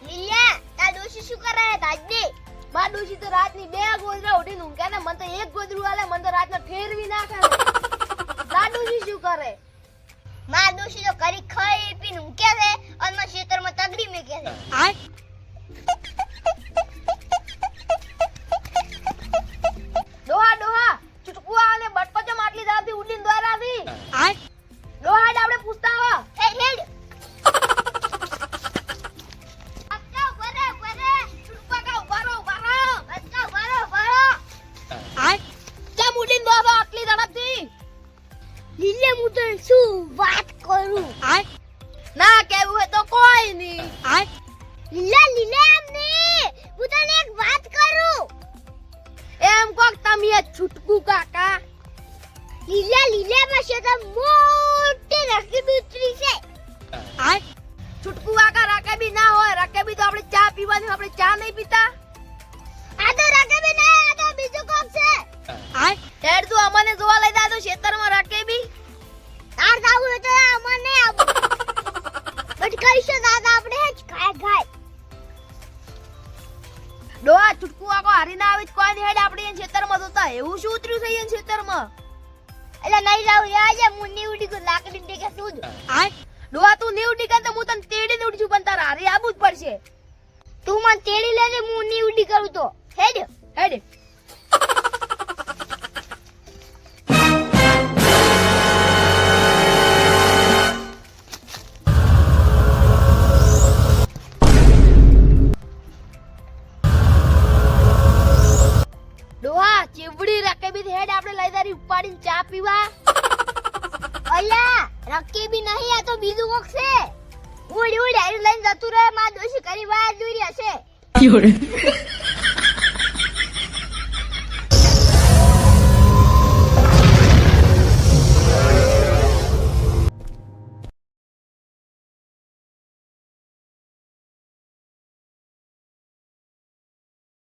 લીલા તા દોશી શું કરે તાજની માં ડોશી તો રાતની 2 ગોદરા ઉઠીને ઊંઘે ને મને તો એક ગોદરું આલે મને તો રાતના ફેરવી નાખે તા ડોશી શું કરે માં દોશી તો કરી ખાઈ પીને ઊંઘે છે અને માં ખેતરમાં તગડી મેકે છે ડોહા ડોહા ચૂટકું આને બટપચો માટલી દાવથી ઉડીને દ્વારાથી ડોહા આપણે પૂછતા આવો હેડ હેડ અક્કા બરે બરે ચૂટકા કા ઉભારો ઉભારો અક્કા બરો બરો ચા ઉડીને દ્વારો આટલી ઝડપથી લીલે હું તો શું વાત કરું ના કેવું હોય તો કોઈ નહીં લીલા લીલે એમ નહીં હું તને એક વાત કરું એમ કોક તમે છૂટકું કાકા લીલા લીલે માં છે તો મોટી રકમ ઉતરી છે છૂટકું કાકા રકેબી ના હોય રકેબી તો આપણે ચા પીવાની આપણે ચા નહીં પીતા આ તો રકમ નહીં આ તો બીજું કોક છે હેડ તું અમને જોવા લઈ જા તો ખેતરમાં રકેબી તાર જાવું હોય તો અમને આવું બટ કઈશું દાદા આપણે જ ખાય ખાય ડોહા છૂટકું કાકો હારી ના આવે કોઈ નહીં હેડ આપણે એ ખેતરમાં જોતા એવું શું ઉતર્યું છે એ ખેતરમાં એટલે નહીં લાવું યાર મુન્ની ઉડી કો લાકડી ટેકે સુધ ડોહા તું નહીં ઉડી કર તો હું તને તેડીને ઉડજું પણ તારે હારી આવું જ પડશે તું મને તેડી લેજે મુન્ની ઉડી કરું તો હેડ હેડ ડોહા ચીવડી રકેબી હેડ આપણે લઈ દારી ઉપાડીને ચા પીવા અલ્યા રક્કી બી નહીં આ તો બીજું કોક છે ઉડી ઉડી હારી લઈને જતું રહે માં દોશી કરી વાર દૂરી હશે